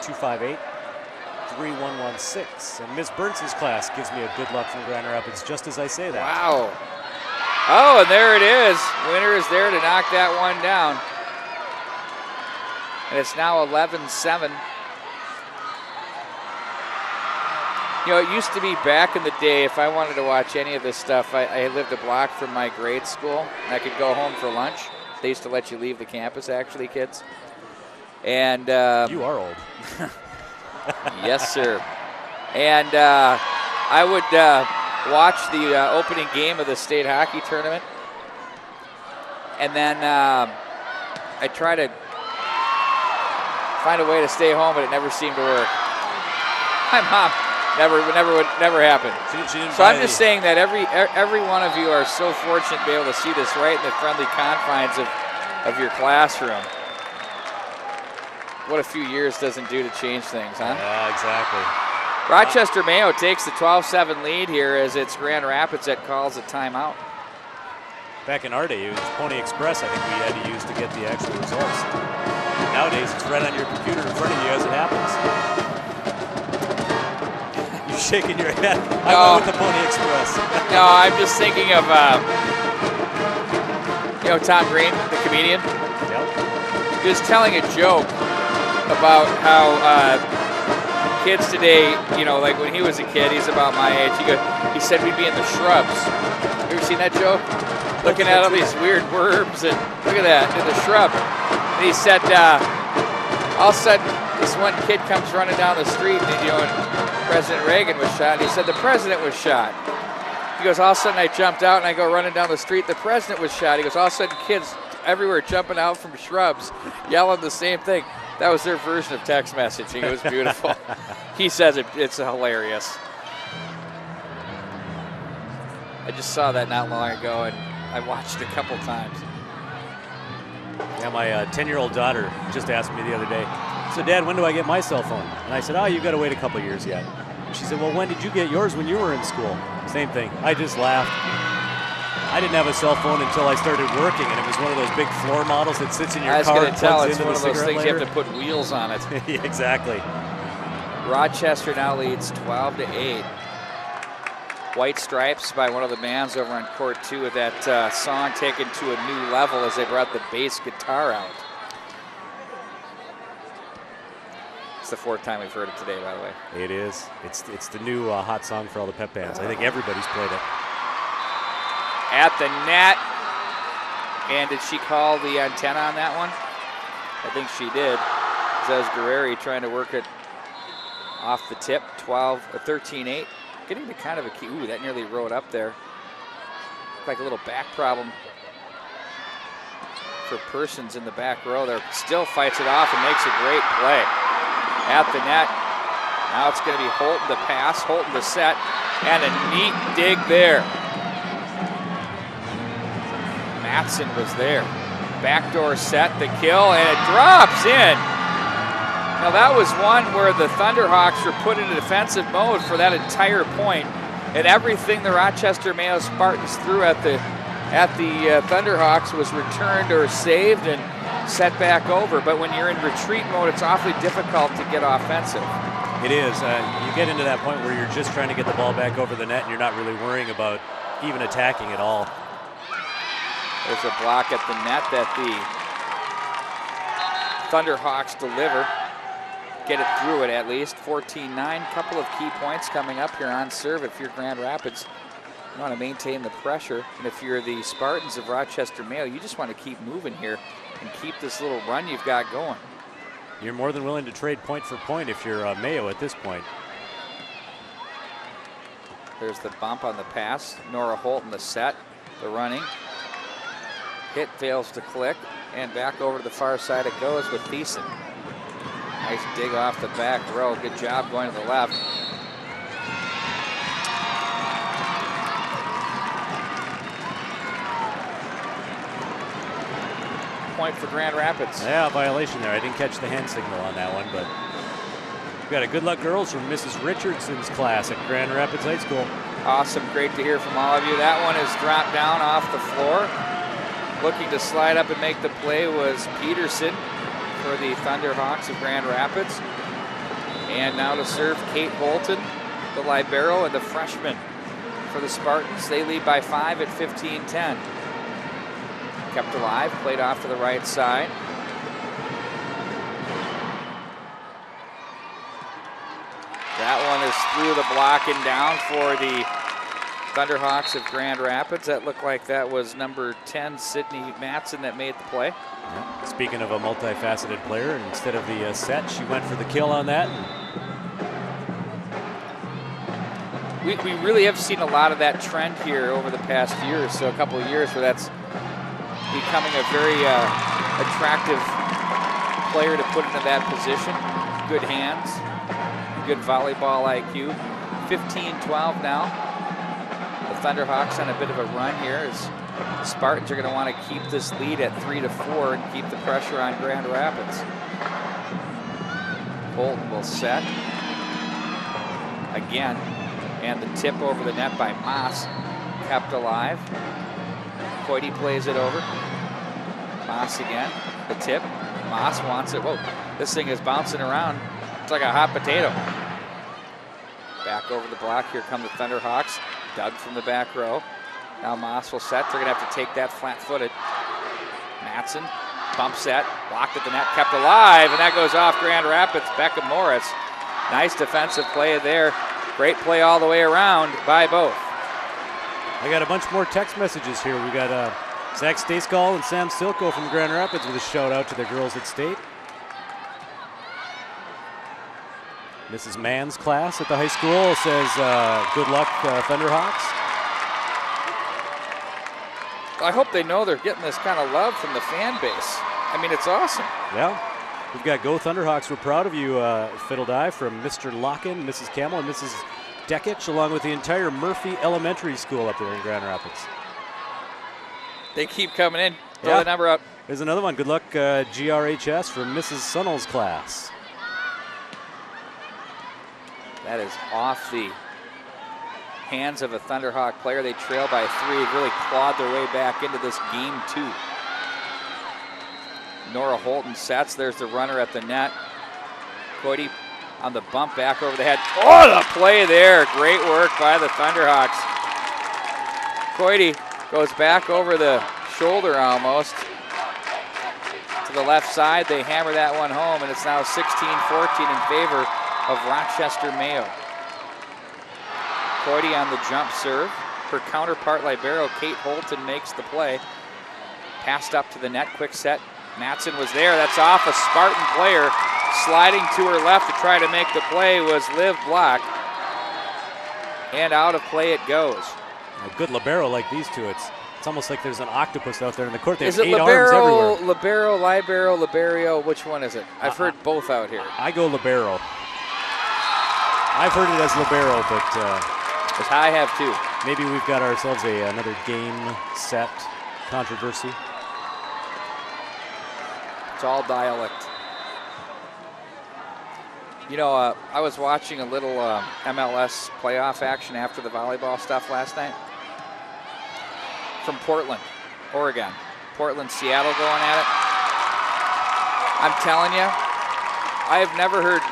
258-3116. And Miss Burns's class gives me a good luck from Grand Rapids just as I say that. Wow. Oh, and there it is. Winner is there to knock that one down. And it's now 11-7. You know, it used to be back in the day, if I wanted to watch any of this stuff, I lived a block from my grade school, and I could go home for lunch. They used to let you leave the campus, actually, kids. And you are old. Yes, sir. And I would watch the opening game of the state hockey tournament. And then I try to find a way to stay home, but it never seemed to work. My mom never happened. So I'm just saying that every one of you are so fortunate to be able to see this right in the friendly confines of your classroom. What a few years doesn't do to change things, huh? Yeah, exactly. Rochester Mayo takes the 12-7 lead here as it's Grand Rapids that calls a timeout. Back in our day, it was Pony Express I think we had to use to get the actual results. Nowadays, it's right on your computer in front of you as it happens. You're shaking your head. I went with the Pony Express. No, I'm just thinking of, Tom Green, the comedian. Yep. He was telling a joke about how kids today, like when he was a kid, he's about my age. He said we'd be in the shrubs. You ever seen that joke? Looking at all these weird worms and look at that, in the shrub. And he said, all of a sudden, this one kid comes running down the street and President Reagan was shot. And he said the president was shot. He goes, all of a sudden I jumped out and I go running down the street. The president was shot. He goes, all of a sudden kids everywhere jumping out from shrubs, yelling the same thing. That was their version of text messaging. It was beautiful. He says it's hilarious. I just saw that not long ago, and I watched it a couple times. Yeah, my 10-year-old daughter just asked me the other day, so Dad, when do I get my cell phone? And I said, you've got to wait a couple years yet. And she said, well, when did you get yours when you were in school? Same thing. I just laughed. I didn't have a cell phone until I started working, and it was one of those big floor models that sits in your car. I was going to tell, it's one of those things you have to put wheels on it. Yeah, exactly. Rochester now leads 12-8. White Stripes by one of the bands over on court 2 with that song taken to a new level as they brought the bass guitar out. It's the 4th time we've heard it today, by the way. It is. It's the new hot song for all the pep bands. I think everybody's played it. At the net. And did she call the antenna on that one? I think she did. That was Guerreri trying to work it off the tip. 13-8. Getting to kind of a key. Ooh, that nearly rode up there. Looked like a little back problem for Persons in the back row there. Still fights it off and makes a great play. At the net. Now it's going to be Holton to pass, Holton to set, and a neat dig there. Matson was there. Backdoor set, the kill, and it drops in. Now that was one where the Thunderhawks were put into defensive mode for that entire point, and everything the Rochester Mayo Spartans threw at the Thunderhawks was returned or saved and set back over. But when you're in retreat mode, it's awfully difficult to get offensive. It is. You get into that point where you're just trying to get the ball back over the net, and you're not really worrying about even attacking at all. There's a block at the net that the Thunderhawks deliver. Get it through it at least. 14-9. Couple of key points coming up here on serve. If you're Grand Rapids, you want to maintain the pressure. And if you're the Spartans of Rochester Mayo, you just want to keep moving here and keep this little run you've got going. You're more than willing to trade point for point if you're Mayo at this point. There's the bump on the pass. Nora Holton the set, the running. Hit fails to click, and back over to the far side it goes with Thiessen. Nice dig off the back row. Good job going to the left. Point for Grand Rapids. Yeah, violation there. I didn't catch the hand signal on that one, but we've got a good luck girls from Mrs. Richardson's class at Grand Rapids High School. Awesome. Great to hear from all of you. That one is dropped down off the floor. Looking to slide up and make the play was Peterson. for the Thunderhawks of Grand Rapids. And now to serve Kate Holton, the libero, and the freshman for the Spartans. They lead by 5 at 15-10. Kept alive, played off to the right side. That one is through the block and down for the Thunderhawks of Grand Rapids. That looked like that was number 10, Sydney Matson, that made the play. Yeah. Speaking of a multifaceted player, instead of the set, she went for the kill on that. We really have seen a lot of that trend here over the past year or so, a couple of years, where that's becoming a very attractive player to put into that position. Good hands, good volleyball IQ. 15-12 now. The Thunderhawks on a bit of a run here as the Spartans are going to want to keep this lead at 3-4 and keep the pressure on Grand Rapids. Holton will set again, and the tip over the net by Moss, kept alive. Keute plays it over. Moss again, the tip. Moss wants it. Whoa, this thing is bouncing around. It's like a hot potato. Back over the block, here come the Thunderhawks. Dug from the back row. Now Moss will set. They're gonna have to take that flat-footed. Matson, bump set, blocked at the net, kept alive, and that goes off Grand Rapids. Becca Morris. Nice defensive play there. Great play all the way around by both. I got a bunch more text messages here. We got Zach Stacekall and Sam Silko from Grand Rapids with a shout out to the girls at State. Mrs. Mann's class at the high school says, good luck, Thunderhawks. I hope they know they're getting this kind of love from the fan base. I mean, it's awesome. Yeah. We've got Go Thunderhawks. We're proud of you, Fiddle Die, from Mr. Locken, Mrs. Camel, and Mrs. Dekich, along with the entire Murphy Elementary School up there in Grand Rapids. They keep coming in. Throw the number up. There's another one. Good luck, GRHS, from Mrs. Sunnell's class. That is off the hands of a Thunderhawk player. They trail by 3. They've really clawed their way back into this game 2. Nora Holton sets. There's the runner at the net. Keute on the bump back over the head. Oh, the play there. Great work by the Thunderhawks. Keute goes back over the shoulder almost to the left side. They hammer that one home, and it's now 16-14 in favor of Rochester Mayo. Keute on the jump serve. Her counterpart libero, Kate Holton, makes the play. Passed up to the net, quick set. Matson was there. That's off a Spartan player. Sliding to her left to try to make the play was Liv Block. And out of play it goes. A good libero like these two. It's almost like there's an octopus out there in the court. They have is it 8 libero, arms everywhere. libero, liberio? Which one is it? I've heard both out here. I go libero. I've heard it as libero, but I have too. Maybe we've got ourselves another game set controversy. It's all dialect. You know, I was watching a little MLS playoff action after the volleyball stuff last night from Portland, Oregon. Portland, Seattle going at it. I'm telling you, I have never heard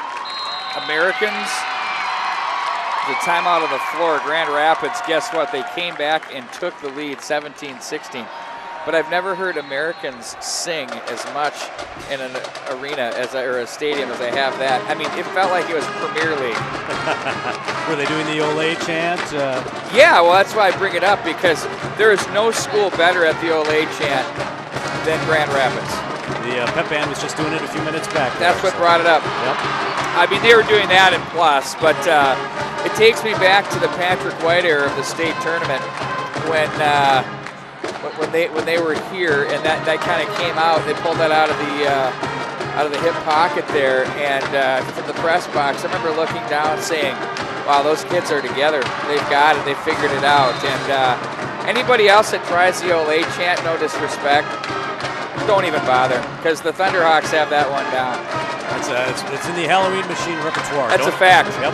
Americans, the timeout on the floor, Grand Rapids, guess what? They came back and took the lead 17-16. But I've never heard Americans sing as much in an arena or a stadium as I have that. I mean, it felt like it was Premier League. Were they doing the Olay chant? Yeah, well, that's why I bring it up, because there is no school better at the Olay chant than Grand Rapids. The pep band was just doing it a few minutes back. That's what brought it up. Yep. I mean, they were doing that in plus, but it takes me back to the Patrick White era of the state tournament when they were here, and that kind of came out. They pulled that out of the hip pocket there, and from the press box, I remember looking down saying, wow, those kids are together. They've got it. They figured it out. And anybody else that tries the Olay chant, no disrespect, don't even bother, because the Thunderhawks have that one down. It's in the Halloween machine repertoire. That's a fact. Yep.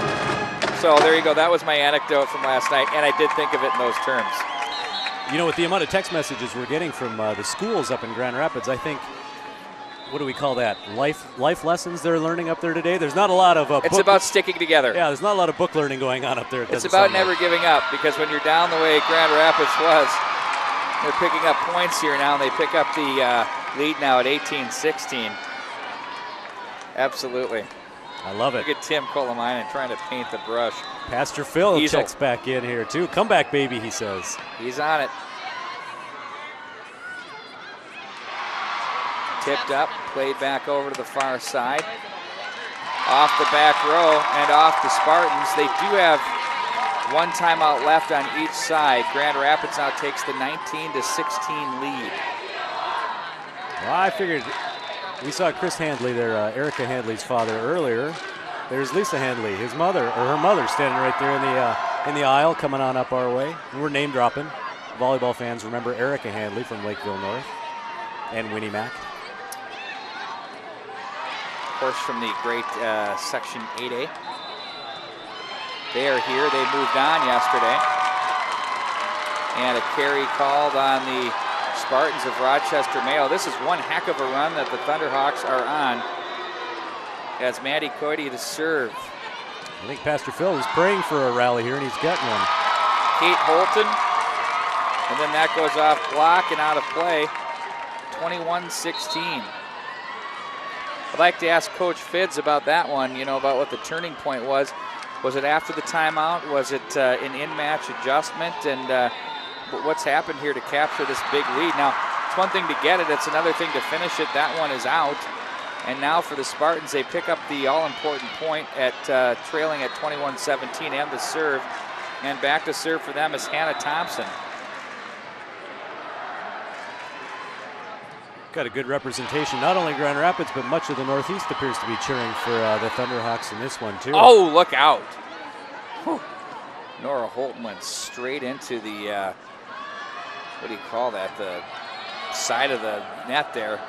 So there you go. That was my anecdote from last night, and I did think of it in those terms. You know, with the amount of text messages we're getting from the schools up in Grand Rapids, I think what do we call that? Life lessons they're learning up there today. There's not a lot of it's about sticking together. Yeah, there's not a lot of book learning going on up there. It's about never giving up, because when you're down the way Grand Rapids was, they're picking up points here now, and they pick up the lead now at 18-16. Absolutely. I love it. Look at Tim Kolamainen trying to paint the brush. Pastor Phil checks back in here too. Come back, baby, he says. He's on it. Tipped up, played back over to the far side. Off the back row and off the Spartans. They do have one timeout left on each side. Grand Rapids now takes the 19-16 lead. Well, I figured we saw Chris Handley there, Erica Handley's father, earlier. There's Lisa Handley, his mother, or her mother, standing right there in the aisle, coming on up our way. And we're name dropping. Volleyball fans remember Erica Handley from Lakeville North, and Winnie Mack. Of course, from the great Section 8A. They are here. They moved on yesterday. And a carry called on the Spartans of Rochester Mayo. This is one heck of a run that the Thunderhawks are on, as Maddie Keute to serve. I think Pastor Phil was praying for a rally here, and he's getting one. Kate Holton, and then that goes off block and out of play. 21-16. I'd like to ask Coach Fidz about that one, about what the turning point was. Was it after the timeout? Was it an in-match adjustment? And what's happened here to capture this big lead? Now, it's one thing to get it. It's another thing to finish it. That one is out. And now for the Spartans, they pick up the all-important point at trailing at 21-17 and the serve. And back to serve for them is Hannah Thompson. Got a good representation, not only Grand Rapids, but much of the Northeast appears to be cheering for the Thunderhawks in this one, too. Oh, look out. Whew. Nora Holton went straight into the, what do you call that, the side of the net there.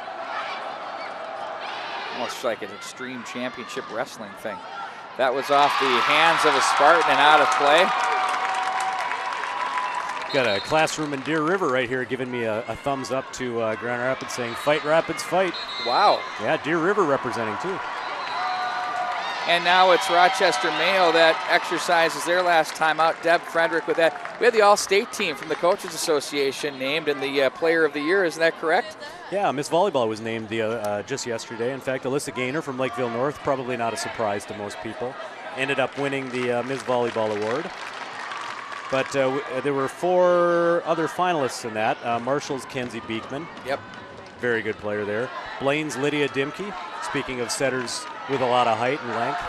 Almost like an Extreme Championship Wrestling thing. That was off the hands of a Spartan and out of play. Got a classroom in Deer River right here giving me a thumbs up to Grand Rapids, saying, "Fight Rapids, fight." Wow. Yeah, Deer River representing too. And now it's Rochester Mayo that exercises their last timeout. Deb Frederick with that. We had the All-State team from the Coaches Association named in the Player of the Year. Isn't that correct? Yeah, Miss Volleyball was named just yesterday. In fact, Alyssa Gaynor from Lakeville North, probably not a surprise to most people, ended up winning the Miss Volleyball award. But there were 4 other finalists in that. Marshall's Kenzie Beekman. Yep. Very good player there. Blaine's Lydia Dimke, speaking of setters with a lot of height and length.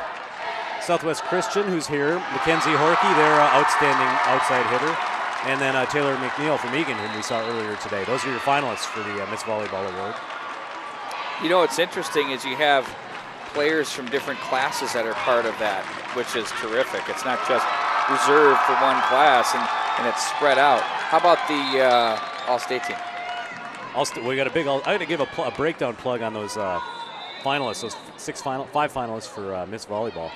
Southwest Christian, who's here. Mackenzie Horkey, their outstanding outside hitter. And then Taylor McNeil from Egan, whom we saw earlier today. Those are your finalists for the Miss Volleyball Award. What's interesting is you have players from different classes that are part of that, which is terrific. It's not just reserved for one class, and it's spread out. How about the All-State team? We got a big. I got to give a breakdown plug on those finalists, those 5 finalists for Miss Volleyball.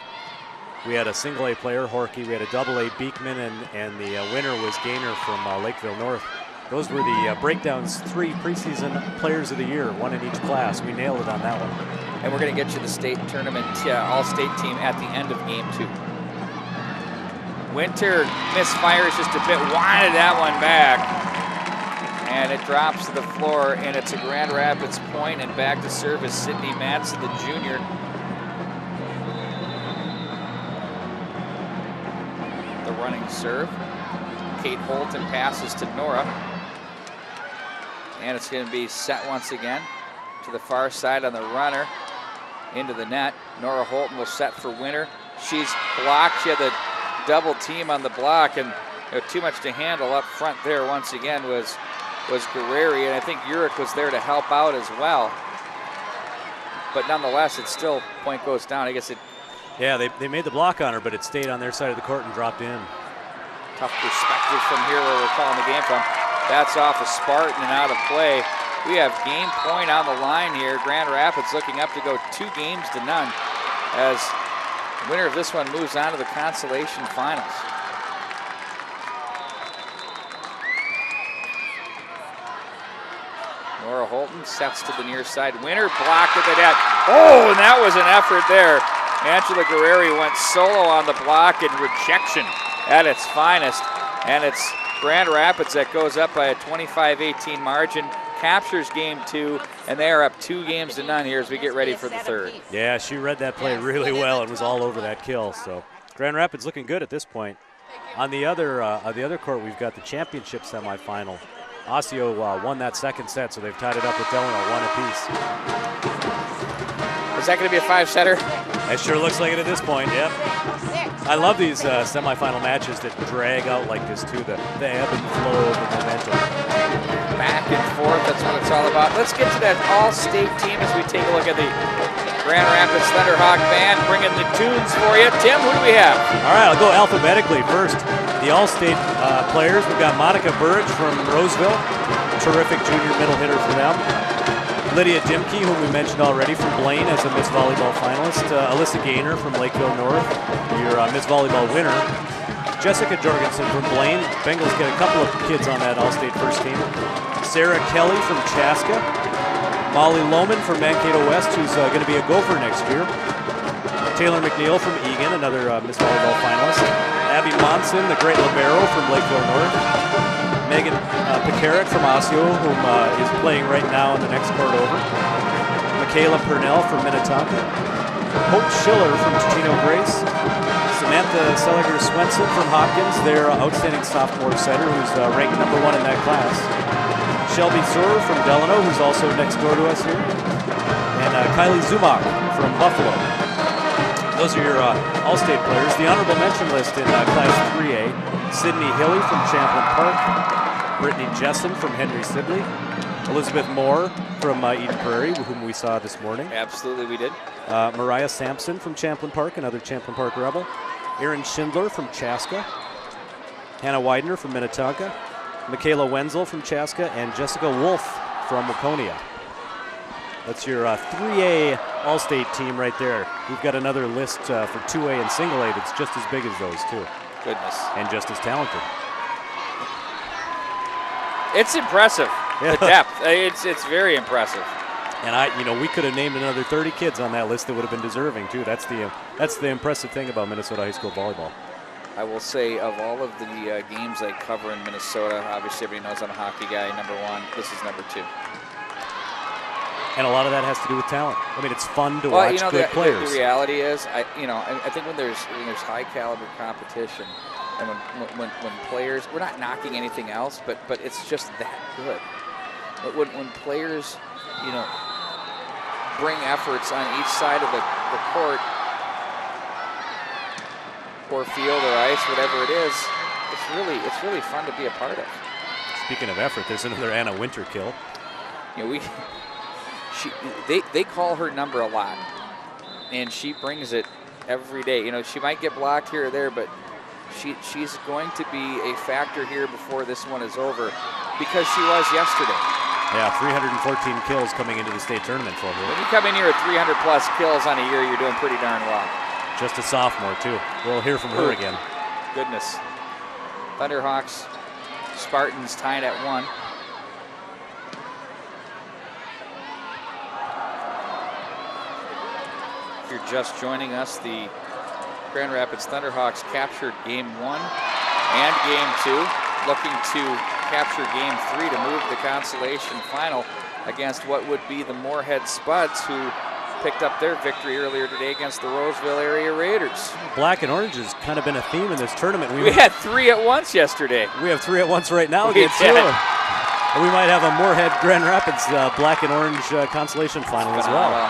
We had a single A player, Horkey. We had a double A, Beekman, and the winner was Gaynor from Lakeville North. Those were the breakdowns, 3 preseason players of the year, 1 in each class. We nailed it on that one. And we're going to get you the state tournament All-State team at the end of game 2. Winter misfires just a bit, wanted that one back. And it drops to the floor, and it's a Grand Rapids point, and back to serve is Sydney Madsen, the junior. The running serve. Kate Holton passes to Nora. And it's going to be set once again to the far side on the runner into the net. Nora Holton will set for Winter. She's blocked. She had the double team on the block, and too much to handle up front there once again was Guerreri, and I think Urich was there to help out as well. But nonetheless, it's still, point goes down. I guess it. Yeah, they made the block on her, but it stayed on their side of the court and dropped in. Tough perspective from here where we're calling the game from. That's off a Spartan and out of play. We have game point on the line here. Grand Rapids looking up to go 2-0 as the winner of this one moves on to the consolation finals. Nora Holton sets to the near side. Winner blocked at the net. Oh, and that was an effort there. Angela Guerreri went solo on the block and rejection at its finest. And it's Grand Rapids that goes up by a 25-18 margin, captures game 2, and they are up 2-0 here as we get ready for the third. Yeah, she read that play really well and was all over that kill. So Grand Rapids looking good at this point. On the other court, we've got the championship semifinal. Osseo won that second set, so they've tied it up with Delano 1 apiece. Is that going to be a 5-setter? It sure looks like it at this point, yep. I love these semifinal matches that drag out like this, too, the ebb and flow of the momentum. Back and forth, that's what it's all about. Let's get to that all-state team as we take a look at the Grand Rapids Thunderhawk band bringing the tunes for you. Tim, who do we have? All right, I'll go alphabetically first. The all-state players, we've got Monica Burridge from Roseville, terrific junior middle hitter for them. Lydia Dimke, whom we mentioned already, from Blaine as a Miss Volleyball finalist. Alyssa Gaynor from Lakeville North, your Miss Volleyball winner. Jessica Jorgensen from Blaine. Bengals get a couple of kids on that all-state first team. Sarah Kelly from Chaska. Molly Lohman from Mankato West, who's going to be a Gopher next year. Taylor McNeil from Egan, another Miss Volleyball finalist. Abby Monson, the great Libero from Lakeville North. Megan Pekarik from Osseo, whom is playing right now in the next court over. Michaela Purnell from Minnetonka. Hope Schiller from Totino Grace. Samantha Seliger-Swenson from Hopkins, their outstanding sophomore setter, who's ranked #1 in that class. Shelby Zur from Delano, who's also next door to us here. And Kylie Zumak from Buffalo. Those are your all-state players. The honorable mention list in Class 3A. Sydney Hilly from Champlin Park. Brittany Jessen from Henry Sibley. Elizabeth Moore from Eden Prairie, whom we saw this morning. Absolutely, we did. Mariah Sampson from Champlin Park, another Champlin Park Rebel. Erin Schindler from Chaska. Hannah Widener from Minnetonka. Michaela Wenzel from Chaska, and Jessica Wolf from Waconia. That's your 3A All-State team right there. We've got another list for 2A and Single A that's just as big as those, too. Goodness. And just as talented. It's impressive, the depth. It's very impressive. And we could have named another 30 kids on that list that would have been deserving, too. That's the impressive thing about Minnesota high school volleyball. I will say, of all of the games I cover in Minnesota, obviously everybody knows I'm a hockey guy, #1. This is #2. And a lot of that has to do with talent. I mean, it's fun to watch good players. The reality is, I think when there's high caliber competition, and when players, we're not knocking anything else, but it's just that good. But when players, bring efforts on each side of the court, or field or ice, whatever it is, it's really fun to be a part of. Speaking of effort, there's another Anna Winter kill. They call her number a lot, and she brings it every day. She might get blocked here or there, but she's going to be a factor here before this one is over, because she was yesterday. Yeah, 314 kills coming into the state tournament for her. When you come in here at 300+ kills on a year, you're doing pretty darn well. Just a sophomore, too. We'll hear from her again. Goodness. Thunderhawks, Spartans tied at 1. If you're just joining us, the Grand Rapids Thunderhawks captured Game 1 and Game 2, looking to capture Game 3 to move to the consolation final against what would be the Moorhead Spuds, who picked up their victory earlier today against the Roseville area Raiders. Black and orange has kind of been a theme in this tournament. We had 3 at once yesterday. We have 3 at once right now against you. And we might have a Moorhead Grand Rapids black and orange consolation final as well.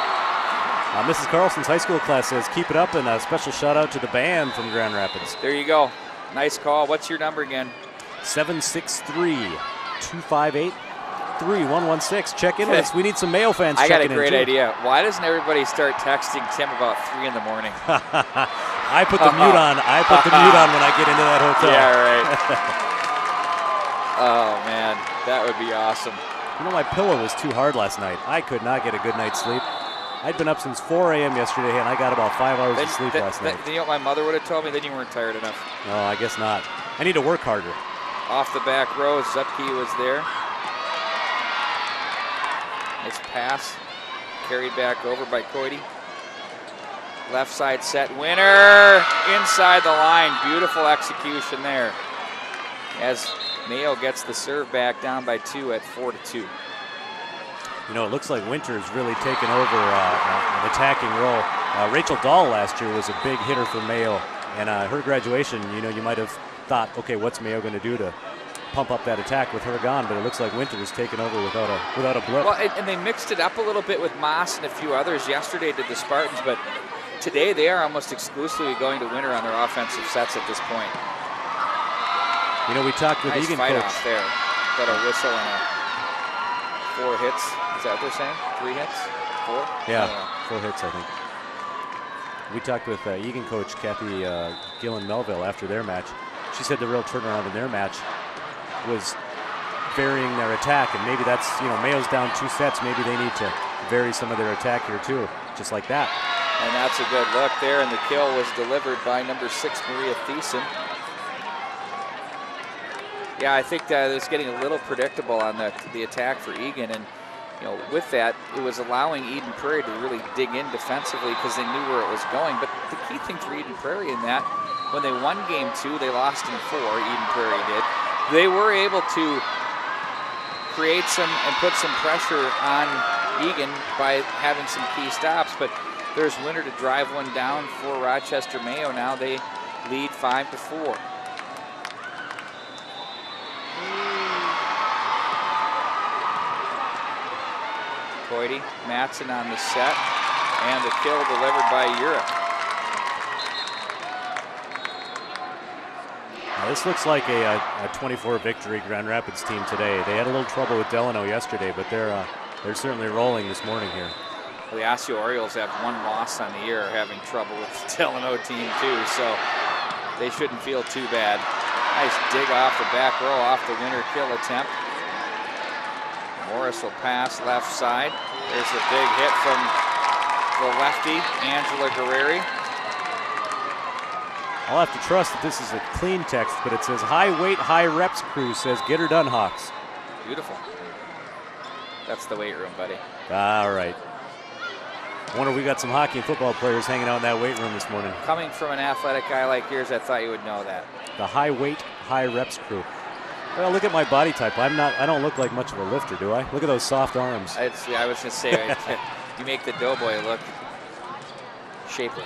Mrs. Carlson's high school class says keep it up, and a special shout out to the band from Grand Rapids. There you go. Nice call. What's your number again? 763-258-3116. Check in with us. We need some Mayo fans checking in. I got a great idea. Why doesn't everybody start texting Tim about 3 in the morning? I put the mute on. I put the mute on when I get into that hotel. Yeah, right. Oh, man. That would be awesome. My pillow was too hard last night. I could not get a good night's sleep. I'd been up since 4 a.m. yesterday, and I got about 5 hours of sleep last night. You know what my mother would have told me? Then you weren't tired enough. No, I guess not. I need to work harder. Off the back row, Zupke was there. Nice pass. Carried back over by Keute. Left side set. Winner inside the line. Beautiful execution there. As Mayo gets the serve back down by 2 at 4-2. You know, it looks like Winter's really taken over an attacking role. Rachel Dahl last year was a big hitter for Mayo, and her graduation, you know, you might have thought, okay, what's Mayo going to do to pump up that attack with her gone? But it looks like Winter has taken over without a blip. Well, and they mixed it up a little bit with Moss and a few others. Yesterday did the Spartans, but today they are almost exclusively going to Winter on their offensive sets at this point. You know, we talked with nice Egan fight coach. Off there. Got a whistle and 4 hits. Is that what they're saying? 3 hits? 4? Yeah, 4 hits, I think. We talked with Egan coach Kathy Gillen Melville after their match. She said the real turnaround in their match was varying their attack, and maybe that's, you know, Mayo's down 2 sets. Maybe they need to vary some of their attack here too, just like that. And that's a good look there, and the kill was delivered by number 6, Maria Thiessen. Yeah, I think that it's getting a little predictable on the attack for Egan, and you know, with that, it was allowing Eden Prairie to really dig in defensively because they knew where it was going. But the key thing for Eden Prairie in that, when they won game 2, they lost in 4, Eden Prairie did. They were able to create some and put some pressure on Egan by having some key stops, but there's Winter to drive one down for Rochester Mayo. Now they lead 5-4. Keute, Matson on the set, and the kill delivered by Europe. Now this looks like a 24 victory Grand Rapids team today. They had a little trouble with Delano yesterday, but they're certainly rolling this morning here. Well, the Osseo Orioles have 1 loss on the year, having trouble with the Delano team too, so they shouldn't feel too bad. Nice dig off the back row, off the Winter kill attempt. Morris will pass left side. There's a big hit from the lefty, Angela Guerreri. I'll have to trust that this is a clean text, but it says high weight, high reps crew says get her done, Hawks. Beautiful. That's the weight room, buddy. All right. I wonder if we got some hockey and football players hanging out in that weight room this morning. Coming from an athletic guy like yours, I thought you would know that. The high weight, high reps crew. Well, look at my body type. I don't look like much of a lifter, do I? Look at those soft arms. I was going to say, you make the doughboy look shapely.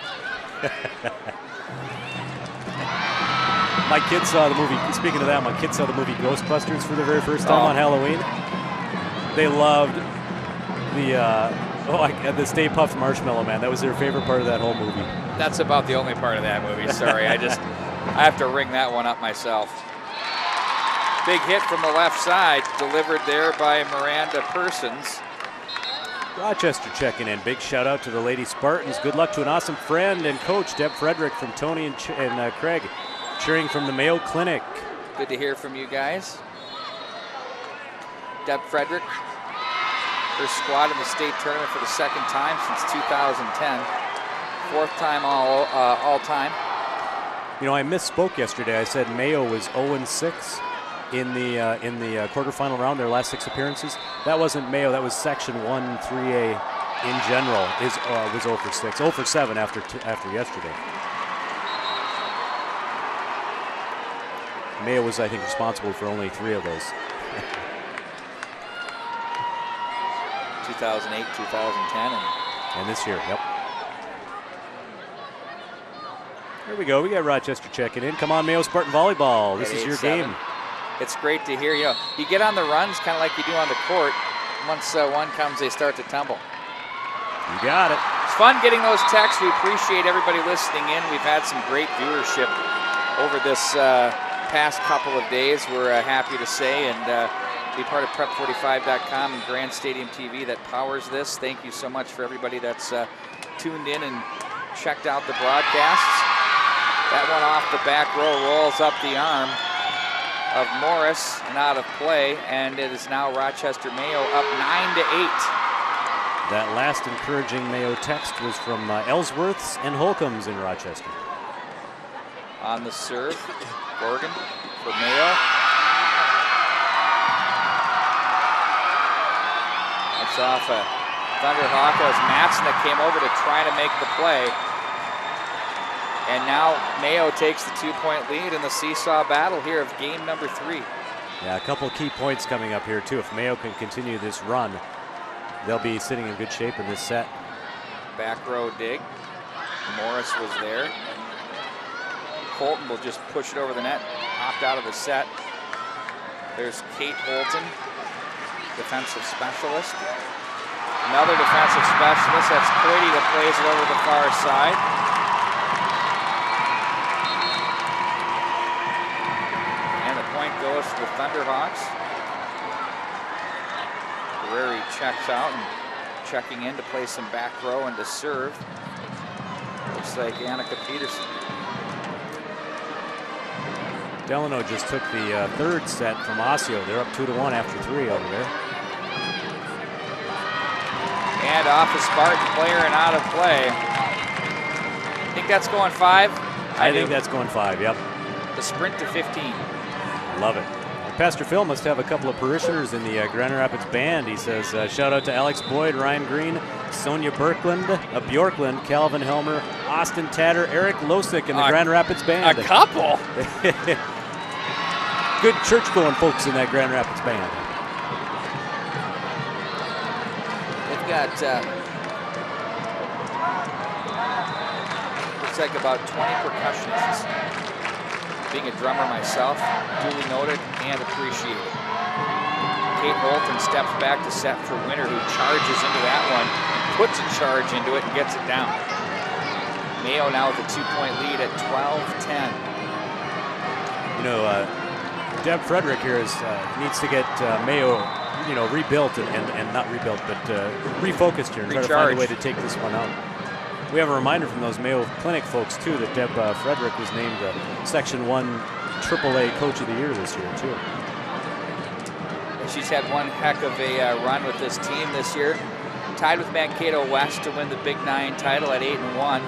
My kids saw the movie, speaking of that, my kids saw the movie Ghostbusters for the very first time on Halloween. They loved the Stay Puft Marshmallow Man. That was their favorite part of that whole movie. That's about the only part of that movie. Sorry, I have to ring that one up myself. Big hit from the left side, delivered there by Miranda Persons. Rochester checking in. Big shout out to the Lady Spartans. Good luck to an awesome friend and coach, Deb Frederick from Tony and Craig, cheering from the Mayo Clinic. Good to hear from you guys. Deb Frederick, her squad in the state tournament for the 2nd time since 2010. 4th time all time. You know, I misspoke yesterday. I said Mayo was 0-6 in the quarterfinal round, their last 6 appearances. That wasn't Mayo, that was Section 1 3A in general was 0-6, 0-7 after yesterday. Mayo was, I think, responsible for only 3 of those. 2008, 2010, and this year, yep. Here we go, we got Rochester checking in. Come on, Mayo Spartan Volleyball, this is your game. It's great to hear. You know, you get on the runs kind of like you do on the court. Once one comes, they start to tumble. You got it. It's fun getting those texts. We appreciate everybody listening in. We've had some great viewership over this past couple of days, we're happy to say, and be part of prep45.com and Grand Stadium TV that powers this. Thank you so much for everybody that's tuned in and checked out the broadcasts. That one off the back row rolls up the arm of Morris and out of play, and it is now Rochester Mayo up 9-8. That last encouraging Mayo text was from Ellsworths and Holcombs in Rochester. On the serve, Gorgon for Mayo. Nice It's off a Thunderhawk. It was Matson that came over to try to make the play. And now Mayo takes the 2-point lead in the seesaw battle here of game number 3. Yeah, a couple key points coming up here too. If Mayo can continue this run, they'll be sitting in good shape in this set. Back row dig. Morris was there. Holton will just push it over the net, opt out of the set. There's Kate Holton, defensive specialist. Another defensive specialist. That's Keute that plays it over the far side. And the point goes to the Thunderhawks. Guerreri checks out and checking in to play some back row and to serve. Looks like Annika Peterson. Delano just took the third set from Osseo. They're up 2-1 after 3 over there. And off a Spartan player and out of play. Think that's going 5? I think that's going 5, yep. The sprint to 15. Love it. Pastor Phil must have a couple of parishioners in the Grand Rapids band. He says, shout out to Alex Boyd, Ryan Green, Sonia Bjorkland, Calvin Helmer, Austin Tatter, Eric Losick in the Grand Rapids band. A couple? Good church-going folks in that Grand Rapids band. They've got, looks like about 20 percussionists. Being a drummer myself, duly noted and appreciated. Kate Holton steps back to set for Winter, who charges into that one, puts a charge into it and gets it down. Mayo now with a 2-point lead at 12-10. You know, Deb Frederick here needs to get Mayo, rebuilt and not rebuilt, but refocused here and try to find a way to take this one out. We have a reminder from those Mayo Clinic folks, too, that Deb Frederick was named Section 1 AAA Coach of the Year this year, too. She's had one heck of a run with this team this year. Tied with Mankato West to win the Big 9 title at 8-1.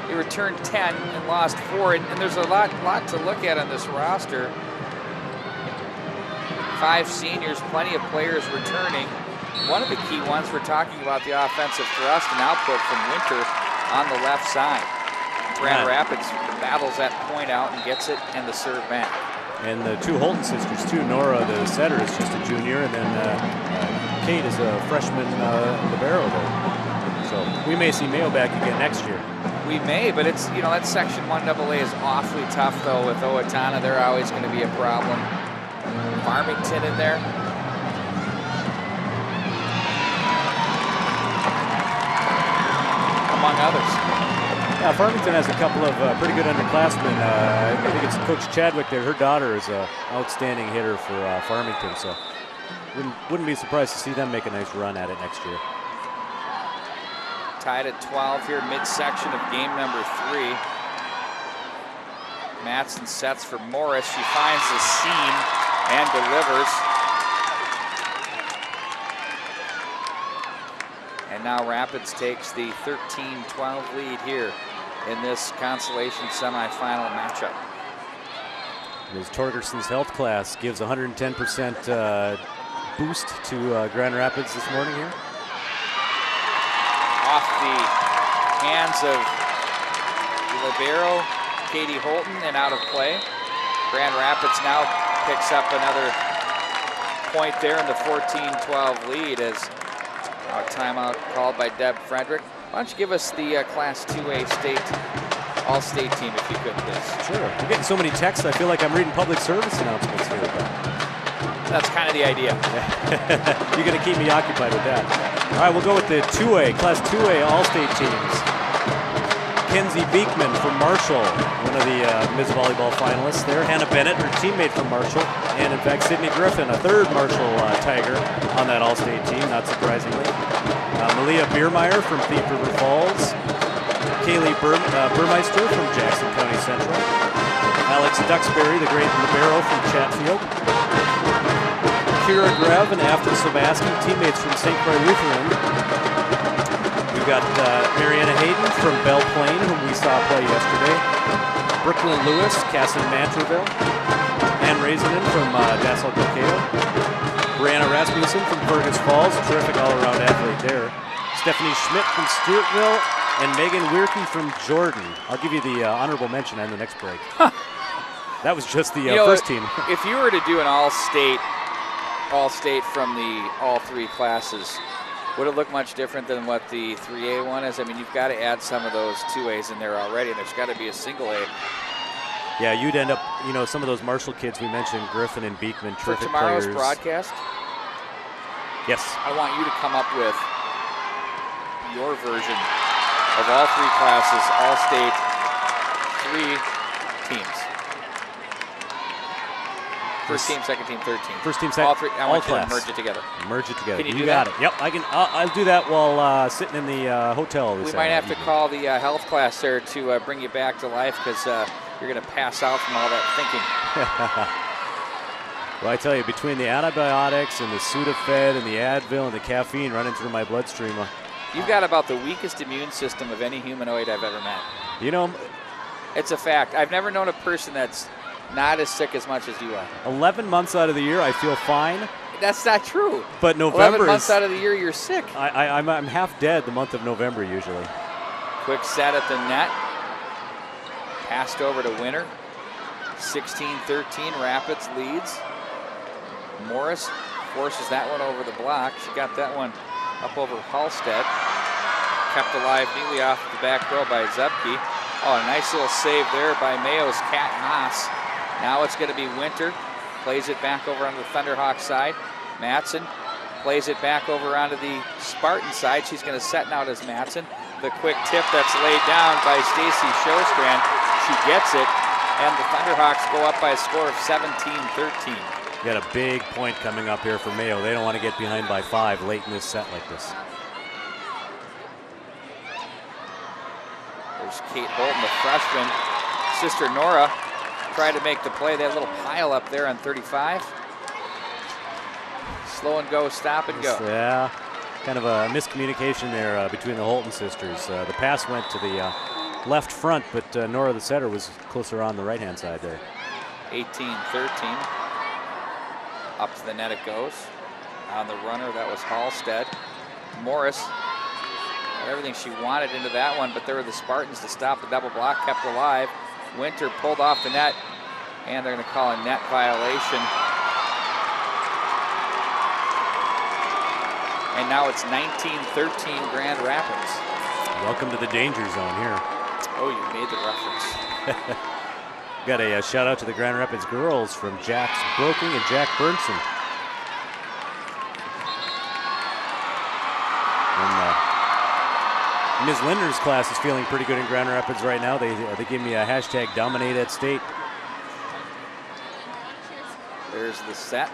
They returned 10 and lost 4, and there's a lot to look at on this roster. 5 seniors, plenty of players returning. One of the key ones, we're talking about the offensive thrust and output from Winter on the left side. Grand Rapids battles that point out and gets it and the serve back. And the 2 Holton sisters, too. Nora, the setter, is just a junior, and then Kate is a freshman Libero there. So we may see Mayo back again next year. We may, but it's, that Section 1AA is awfully tough, though, with Owatonna. They're always going to be a problem. Farmington in there. Among others. Yeah, Farmington has a couple of pretty good underclassmen. I think it's Coach Chadwick there. Her daughter is an outstanding hitter for Farmington, so wouldn't be surprised to see them make a nice run at it next year. Tied at 12 here, midsection of game number 3. Matson sets for Morris. She finds the seam and delivers. And now Rapids takes the 13-12 lead here in this consolation semifinal matchup. Ms. Torgerson's health class gives 110% boost to Grand Rapids this morning here. Off the hands of Libero, Katie Holton, and out of play. Grand Rapids now picks up another point there in the 14-12 lead as a timeout called by Deb Frederick. Why don't you give us the Class 2A all-state team, if you could, please. Sure. We're getting so many texts, I feel like I'm reading public service announcements here. That's kind of the idea. You're going to keep me occupied with that. All right, we'll go with the 2A, Class 2A all-state teams. Kenzie Beekman from Marshall, one of the Ms. Volleyball finalists there. Hannah Bennett, her teammate from Marshall. And, in fact, Sydney Griffin, a third Marshall Tiger on that all-state team, not surprisingly. Malia Biermeyer from Thief River Falls. Kaylee Burmeister from Jackson County Central. Alex Duxbury, the great Libero from Chatfield. Kira Grev and Afton Sebastian, teammates from St. Croix Lutheran. We've got Mariana Hayden from Belle Plaine, whom we saw play yesterday. Brooklyn Lewis, Casson Manterville. Ann Raisinen from Dassel Coqueo. Brianna Rasmussen from Fergus Falls, terrific all-around athlete there. Stephanie Schmidt from Stewartville, and Megan Wierke from Jordan. I'll give you the honorable mention on the next break. That was just the first team. If you were to do an all-state from the all three classes, would it look much different than what the 3A one is? I mean, you've got to add some of those 2As in there already, and there's got to be a single A. Yeah, you'd end up, some of those Marshall kids we mentioned, Griffin and Beekman, terrific For tomorrow's players. broadcast, yes, I want you to come up with your version of all three classes, all-state, 3 teams. First team, second team, third team. First team, second. All three. I want you class. to merge it together. Merge it together. Can you do got that? it. Yep, I can. I'll do that while sitting in the hotel. We might have to call the health class there to bring you back to life because you're going to pass out from all that thinking. Well, I tell you, between the antibiotics and the Sudafed and the Advil and the caffeine running through my bloodstream, you've got about the weakest immune system of any humanoid I've ever met. It's a fact. I've never known a person that's not as sick as much as you are. 11 months out of the year, I feel fine. That's not true. But November 11 months out of the year, you're sick. I'm half dead the month of November usually. Quick set at the net. Passed over to Winter. 16-13, Rapids leads. Morris forces that one over the block. She got that one up over Halstead. Kept alive neatly off the back row by Zupke. Oh, a nice little save there by Mayo's Kat Haas. Now it's going to be Winter. Plays it back over onto the Thunderhawk side. Matson plays it back over onto the Spartan side. She's going to set now as Matson. The quick tip that's laid down by Stacy Shostrand. She gets it, and the Thunderhawks go up by a score of 17-13. Got a big point coming up here for Mayo. They don't want to get behind by 5 late in this set like this. There's Kate Holton, the freshman. Sister Nora tried to make the play. They had a little pile up there on 35. Slow and go, stop and go. Yeah, kind of a miscommunication there between the Holton sisters. The pass went to the left front, but Nora, the setter, was closer on the right-hand side there. 18-13. Up to the net it goes. On the runner, that was Halstead. Morris got everything she wanted into that one, but there were the Spartans to stop the double block, kept alive. Winter pulled off the net, and they're going to call a net violation. And now it's 19-13 Grand Rapids. Welcome to the danger zone here. Oh, you made the reference. Got a shout out to the Grand Rapids girls from Jack's Broking and Jack Burnson. And Ms. Linder's class is feeling pretty good in Grand Rapids right now. They gave me a hashtag dominate at state. There's the set.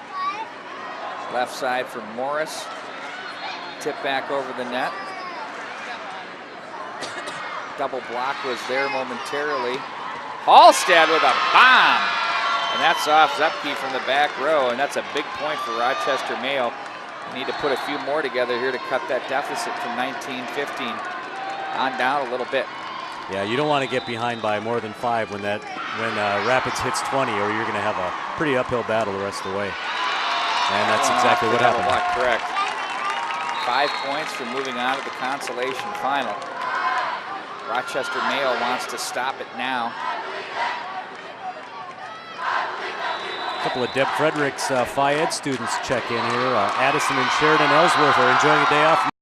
Left side for Morris. Tip back over the net. Double block was there momentarily. Halstead with a bomb. And that's off Zupke from the back row. And that's a big point for Rochester Mayo. Need to put a few more together here to cut that deficit from 19-15 on down a little bit. Yeah, you don't want to get behind by more than 5 when Rapids hits 20, or you're going to have a pretty uphill battle the rest of the way. And that's exactly what happened. Correct. 5 points for moving on to the consolation final. Rochester Mayo wants to stop it now. A couple of Deb Fredericks Phi Ed students check in here. Addison and Sheridan Ellsworth are enjoying a day off.